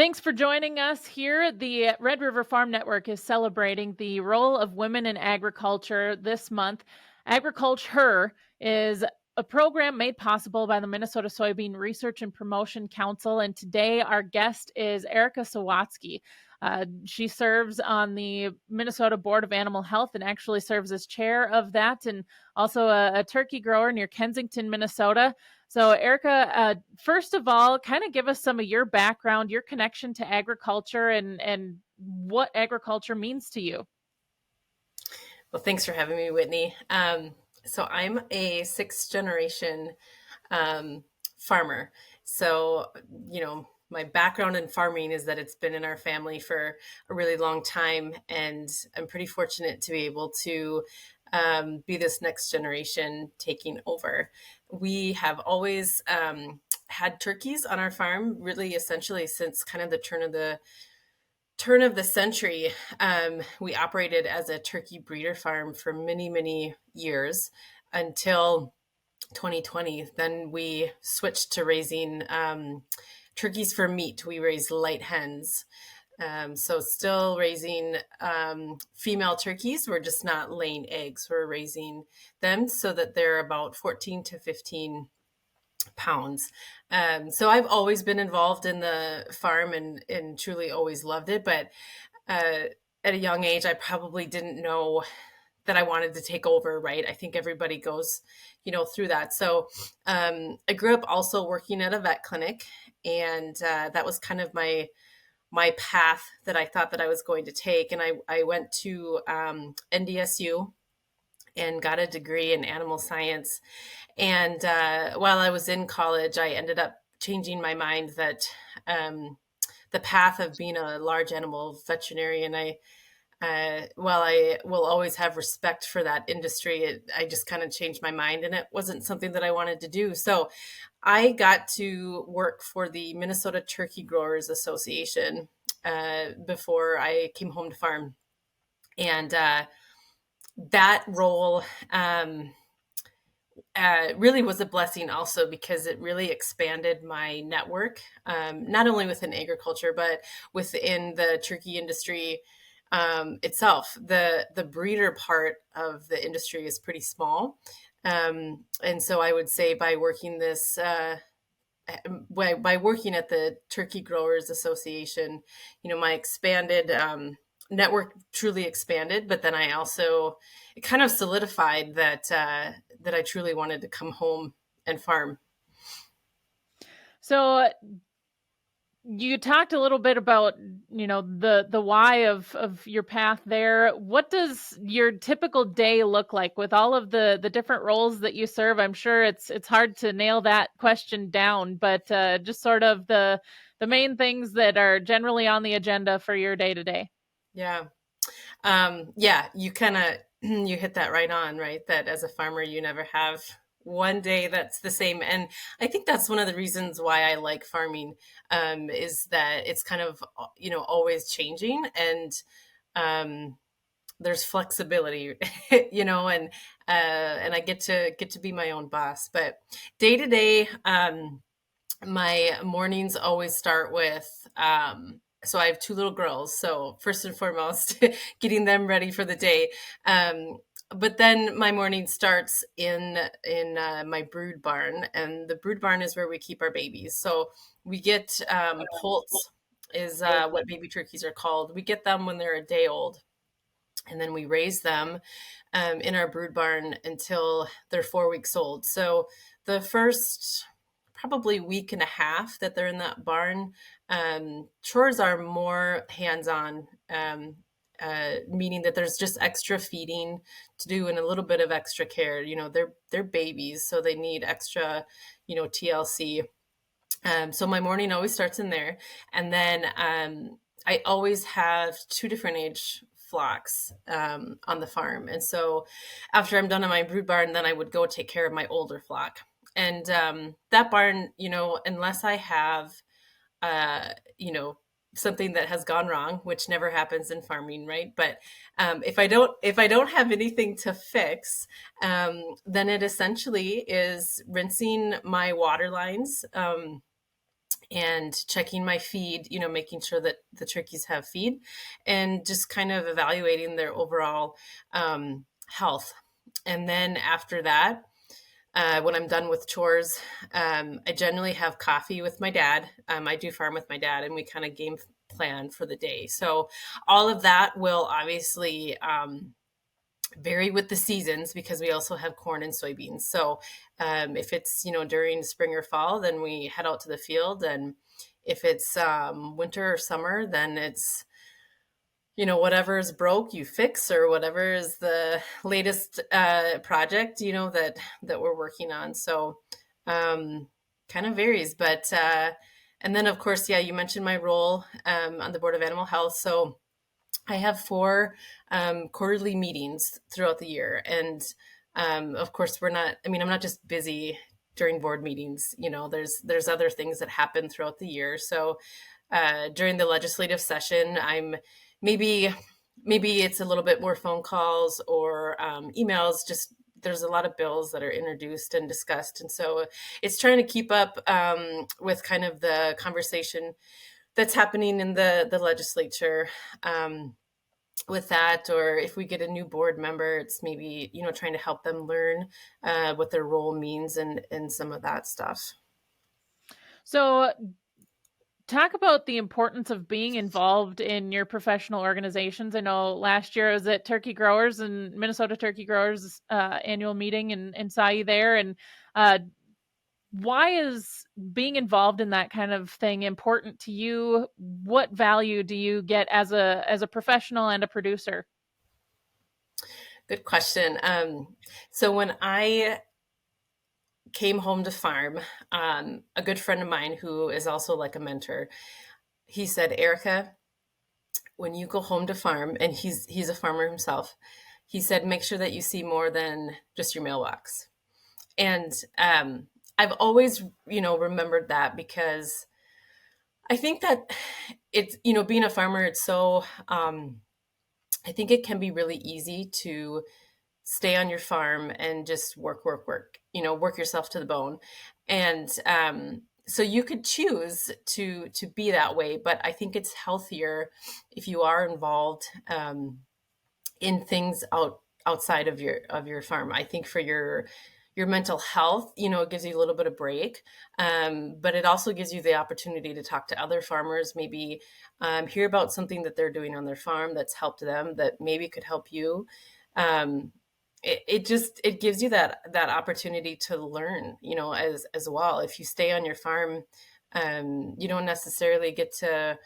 thanks for joining us here. The Red River Farm Network is celebrating the role of women in agriculture this month. Agricult-HER is a program made possible by the Minnesota Soybean Research and Promotion Council. And today our guest is Erica Sawatzke. She serves on the Minnesota Board of Animal Health and actually serves as chair of that, and also a turkey grower near Kensington, Minnesota. So, Erica, first of all, kind of give us some of your background, your connection to agriculture, and what agriculture means to you. Well, thanks for having me, Whitney. So I'm a sixth generation farmer. So, my background in farming is that it's been in our family for a really long time, and I'm pretty fortunate to be able to be this next generation taking over. We have always had turkeys on our farm, really essentially since kind of the turn of the century. We operated as a turkey breeder farm for many, many years until 2020. Then we switched to raising turkeys for meat. We raise light hens. So still raising female turkeys. We're just not laying eggs. We're raising them so that they're about 14 to 15 pounds. So I've always been involved in the farm and truly always loved it. But at a young age, I probably didn't know that I wanted to take over, right? I think everybody goes, through that. So I grew up also working at a vet clinic, and that was kind of my path that I thought that I was going to take. And I went to NDSU and got a degree in animal science. And while I was in college, I ended up changing my mind that the path of being a large animal veterinarian, while I will always have respect for that industry, I just kind of changed my mind, and it wasn't something that I wanted to do. So I got to work for the Minnesota Turkey Growers Association before I came home to farm. And that role really was a blessing also, because it really expanded my network, not only within agriculture, but within the turkey industry itself. The breeder part of the industry is pretty small. And so I would say by working by working at the Turkey Growers Association, my expanded network truly expanded. But then it kind of solidified that I truly wanted to come home and farm. So, you talked a little bit about, the why of your path there. What does your typical day look like with all of the different roles that you serve? I'm sure it's hard to nail that question down, but just sort of the main things that are generally on the agenda for your day to day. Yeah. You kind of you hit that right on, right? That as a farmer, you never have one day that's the same. And I think that's one of the reasons why I like farming, is that it's kind of, always changing, and there's flexibility, and I get to be my own boss. But day to day, my mornings always start with, so I have two little girls. So first and foremost, getting them ready for the day. But then my morning starts in my brood barn, and the brood barn is where we keep our babies. So we get poults, is what baby turkeys are called. We get them when they're a day old, and then we raise them in our brood barn until they're 4 weeks old. So the first probably week and a half that they're in that barn, chores are more hands-on, meaning that there's just extra feeding to do and a little bit of extra care. They're babies, so they need extra, TLC. So my morning always starts in there, and then I always have two different age flocks on the farm. And so after I'm done in my brood barn, then I would go take care of my older flock. And that barn, unless I have, something that has gone wrong, which never happens in farming, right? But if I don't have anything to fix, then it essentially is rinsing my water lines and checking my feed, making sure that the turkeys have feed, and just kind of evaluating their overall health. And then after that, when I'm done with chores, I generally have coffee with my dad. I do farm with my dad, and we kind of game plan for the day. So all of that will obviously vary with the seasons, because we also have corn and soybeans. So if it's during spring or fall, then we head out to the field, and if it's winter or summer, then it's whatever is broke you fix, or whatever is the latest project that we're working on. So kind of varies, but and then of course, yeah, you mentioned my role on the board of animal health. So I have 4 quarterly meetings throughout the year. And of course, I'm not just busy during board meetings. There's other things that happen throughout the year. So during the legislative session, I'm maybe it's a little bit more phone calls or emails. Just there's a lot of bills that are introduced and discussed. And so it's trying to keep up with kind of the conversation that's happening in the legislature. With that, or if we get a new board member, it's maybe trying to help them learn what their role means, and some of that stuff. So, talk about the importance of being involved in your professional organizations. I know last year I was at Turkey Growers and Minnesota Turkey Growers annual meeting, and saw you there. And uh, why is being involved in that kind of thing important to you? What value do you get as a professional and a producer? Good question. So when I came home to farm, a good friend of mine who is also like a mentor, he said, Erica, when you go home to farm, and he's a farmer himself, he said, make sure that you see more than just your mailbox. And I've always, remembered that, because I think that it's, being a farmer, it's so, I think it can be really easy to stay on your farm and just work, work, work, work yourself to the bone. And so you could choose to be that way, but I think it's healthier if you are involved in things outside of your farm. I think for your mental health, it gives you a little bit of break, but it also gives you the opportunity to talk to other farmers, maybe hear about something that they're doing on their farm that's helped them, that maybe could help you. Um, it gives you that opportunity to learn, as well. If you stay on your farm, you don't necessarily get to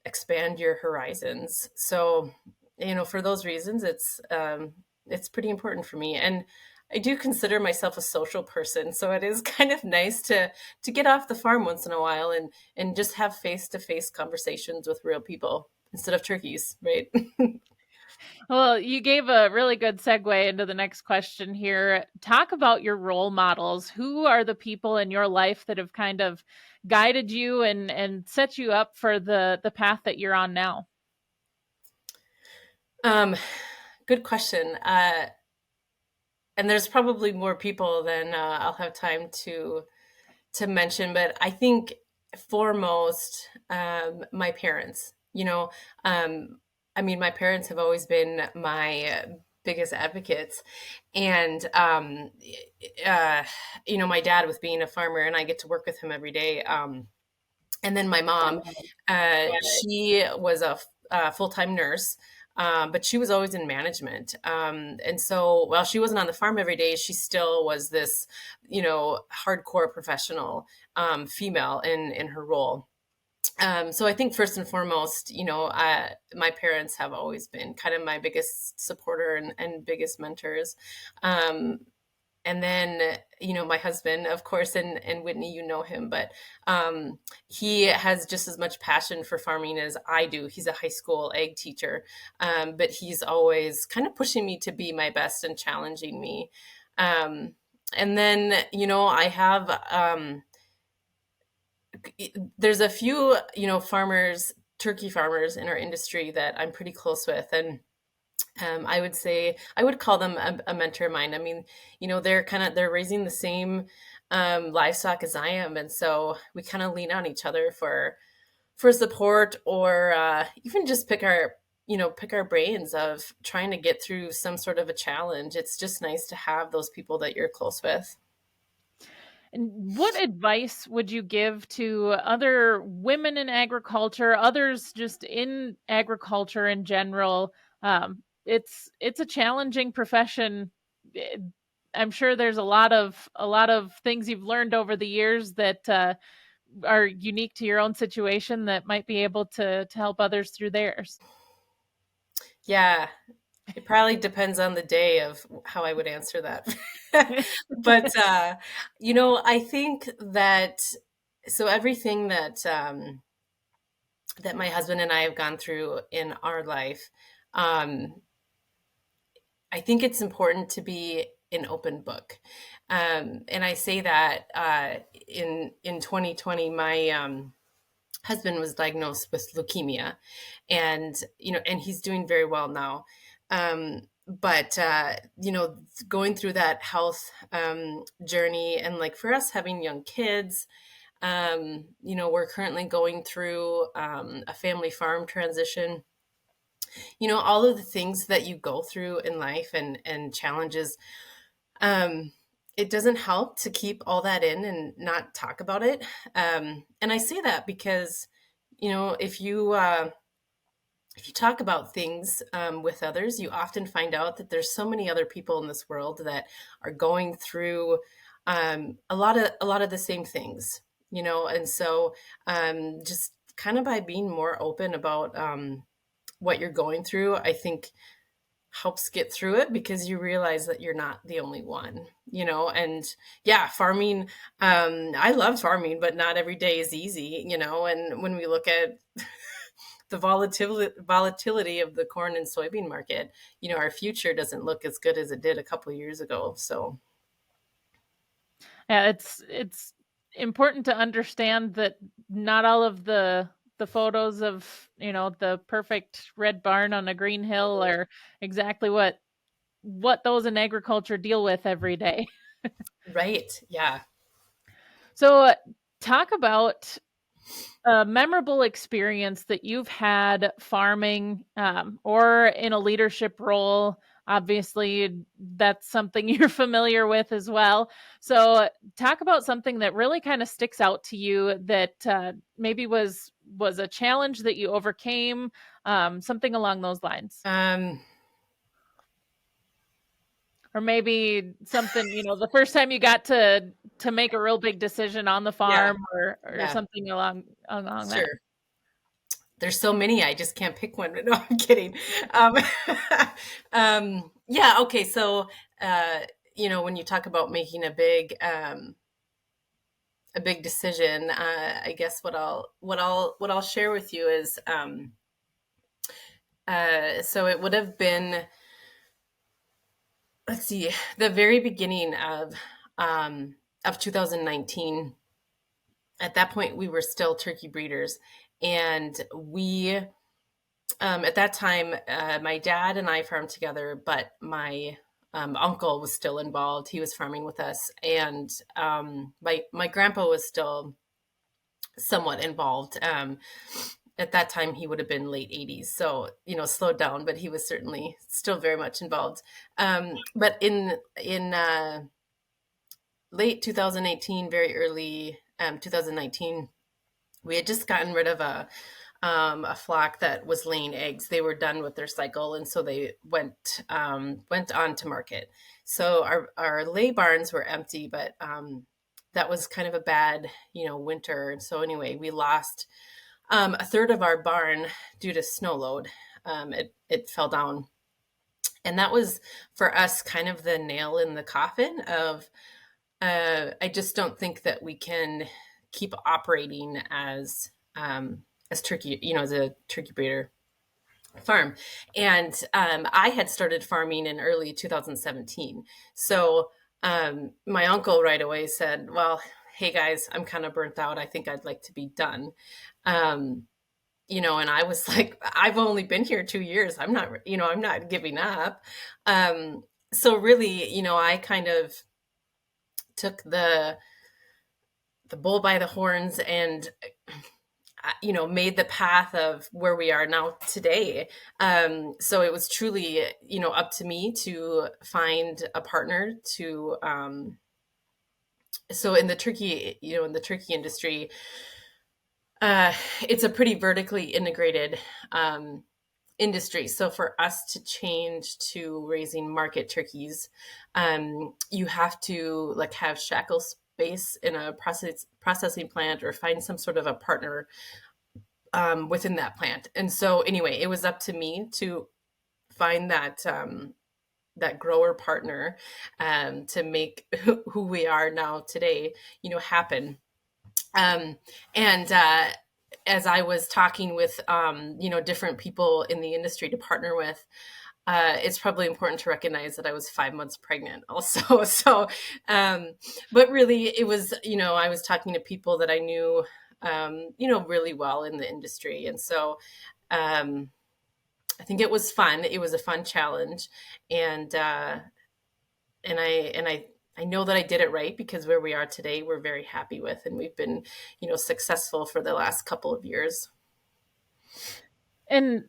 expand your horizons. So, for those reasons, it's pretty important for me. And I do consider myself a social person, so it is kind of nice to get off the farm once in a while, and just have face-to-face conversations with real people instead of turkeys, right? Well, you gave a really good segue into the next question here. Talk about your role models. Who are the people in your life that have kind of guided you and set you up for the path that you're on now? um, Good question. And there's probably more people than I'll have time to mention, but I think foremost, my parents. My parents have always been my biggest advocates, and uh, my dad, with being a farmer, and I get to work with him every day. And then my mom, she was a full-time nurse, but she was always in management. And so while she wasn't on the farm every day, she still was this, hardcore professional female in her role. So I think first and foremost, my parents have always been kind of my biggest supporter and biggest mentors. Um, and then my husband, of course, and Whitney, him, but he has just as much passion for farming as I do. He's a high school ag teacher, but he's always kind of pushing me to be my best and challenging me. And then I have there's a few farmers, turkey farmers in our industry that I'm pretty close with, and I would say I would call them a mentor of mine. I mean, they're raising the same livestock as I am. And so we kind of lean on each other for support, or even just pick our brains of trying to get through some sort of a challenge. It's just nice to have those people that you're close with. And what advice would you give to other women in agriculture, others just in agriculture in general? It's a challenging profession. Eh, I'm sure there's a lot of things you've learned over the years that are unique to your own situation that might be able to help others through theirs. Yeah, it probably depends on the day of how I would answer that. But I think that, so everything that my husband and I have gone through in our life, um, I think it's important to be an open book. And I say that in 2020, my husband was diagnosed with leukemia, and and he's doing very well now. But going through that health journey, and like for us having young kids, we're currently going through a family farm transition. All of the things that you go through in life, and challenges, um, it doesn't help to keep all that in and not talk about it. And I say that because, if you talk about things with others, you often find out that there's so many other people in this world that are going through a lot of the same things. And so just kind of by being more open about what you're going through, I think helps get through it, because you realize that you're not the only one. And yeah, farming, I love farming, but not every day is easy. And when we look at the volatility of the corn and soybean market, our future doesn't look as good as it did a couple of years ago. So Yeah, it's important to understand that not all of the photos of, the perfect red barn on a green hill are exactly what those in agriculture deal with every day. right, yeah. So, talk about a memorable experience that you've had farming, or in a leadership role. Obviously, that's something you're familiar with as well. So, talk about something that really kind of sticks out to you that maybe was a challenge that you overcame, something along those lines. um Or maybe something, the first time you got to make a real big decision on the yeah, farm, or yeah, something along that. sure. There's so many, I just can't pick one. No, I'm kidding. um yeah, okay, so when you talk about making a big decision, I guess what I'll share with you is, so it would have been, let's see, the very beginning of 2019. At that point, we were still turkey breeders, and we at that time, my dad and I farmed together, but my uncle was still involved. He was farming with us, and my grandpa was still somewhat involved. At that time, he would have been late 80s, so slowed down, but he was certainly still very much involved. But in late 2018, very early 2019, we had just gotten rid of a flock that was laying eggs. They were done with their cycle, and so they went on to market. So our lay barns were empty, but that was kind of a bad winter. And so anyway, we lost a third of our barn due to snow load. It fell down, and that was for us kind of the nail in the coffin of, I just don't think that we can keep operating as turkey, as a turkey breeder farm. And I had started farming in early 2017. So my uncle right away said, "Well, hey guys, I'm kind of burnt out. I think I'd like to be done." Um, and I was like, "I've only been here 2 years. I'm not giving up." So really, I kind of took the bull by the horns, and made the path of where we are now today. So it was truly, up to me to find a partner to. So in the turkey, in the turkey industry, uh, it's a pretty vertically integrated industry. So for us to change to raising market turkeys, you have to like have shackle space in a processing plant or find some sort of a partner within that plant. And so anyway, it was up to me to find that grower partner to make who we are now today, happen. Um, and as I was talking with different people in the industry to partner with, it's probably important to recognize that I was 5 months pregnant also. So, but really it was, I was talking to people that I knew, really well in the industry. And so, um, I think it was fun. It was a fun challenge. And, I know that I did it right, because where we are today, we're very happy with, and we've been, successful for the last couple of years. And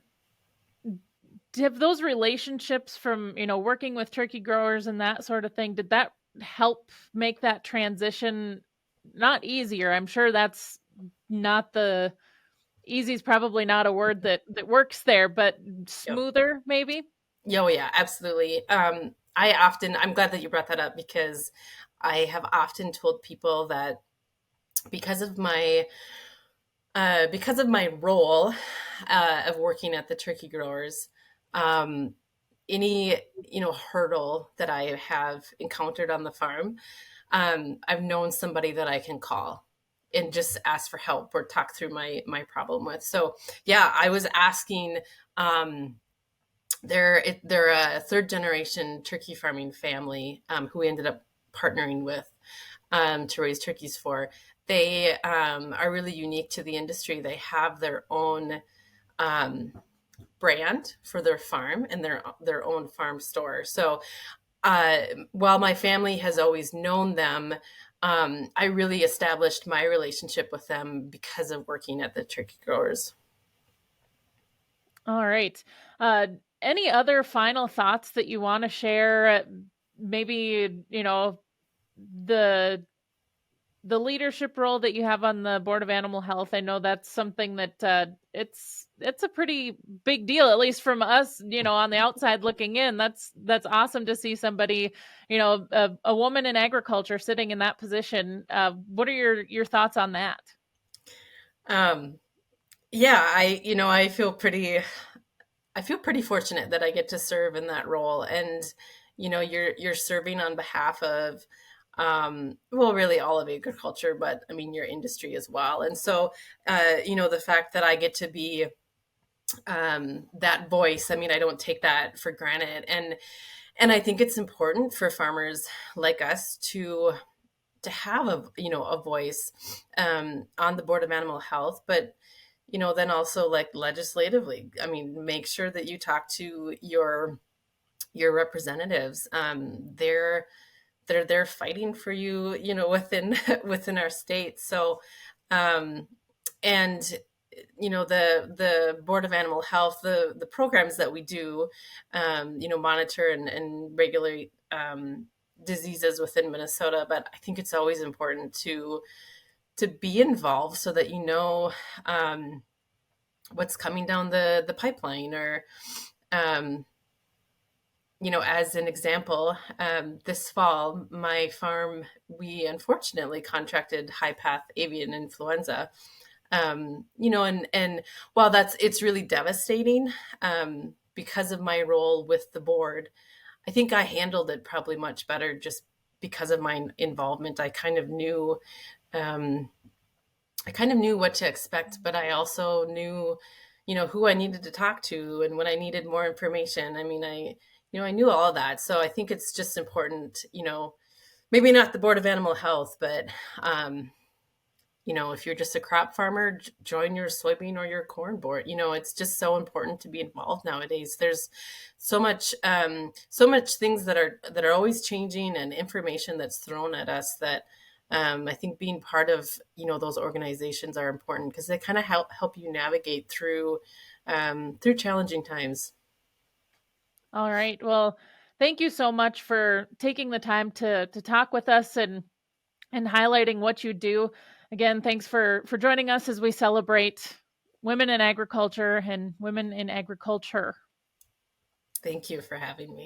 have those relationships from, working with turkey growers and that sort of thing, did that help make that transition not easier? I'm sure that's not the easy is probably not a word that works there, but Yep. smoother maybe? Oh yeah, absolutely. I'm glad that you brought that up, because I have often told people that because of my role of working at the turkey growers, um, any hurdle that I have encountered on the farm, I've known somebody that I can call and just ask for help or talk through my problem with. So yeah, I was asking. They're a third generation turkey farming family, who we ended up partnering with to raise turkeys for. They are really unique to the industry. They have their own um, brand for their farm and their own farm store. So while my family has always known them, I really established my relationship with them because of working at the turkey growers. All right. Uh, any other final thoughts that you want to share? Maybe, the the leadership role that you have on the board of animal health. I know that's something that it's a pretty big deal, at least from us, on the outside looking in. That's awesome to see somebody, a woman in agriculture sitting in that position. What are your thoughts on that? Um, yeah, I feel pretty fortunate that I get to serve in that role. And you're serving on behalf of, well, really all of agriculture, but I mean your industry as well. And so the fact that I get to be that voice, I mean, I don't take that for granted. And I think it's important for farmers like us to have a voice on the board of animal health, but then also like legislatively, I mean, make sure that you talk to your representatives. They're fighting for you, within within our state. So, um, and the board of animal health, the programs that we do, monitor and regulate diseases within Minnesota. But I think it's always important to be involved so that um, what's coming down the pipeline. Or um, as an example, this fall, my farm, we unfortunately contracted high path avian influenza. And while it's really devastating, because of my role with the board, I think I handled it probably much better just because of my involvement. Um, I kind of knew what to expect, but I also knew, who I needed to talk to and when I needed more information. I mean, I knew all of that. So I think it's just important, maybe not the Board of Animal Health, but, if you're just a crop farmer, join your soybean or your corn board. It's just so important to be involved nowadays. There's so much things that are always changing, and information that's thrown at us that I think being part of, those organizations are important because they kind of help you navigate through challenging times. All right. Well, thank you so much for taking the time to talk with us and highlighting what you do. Again, thanks for joining us as we celebrate women in agriculture and women in agriculture. Thank you for having me.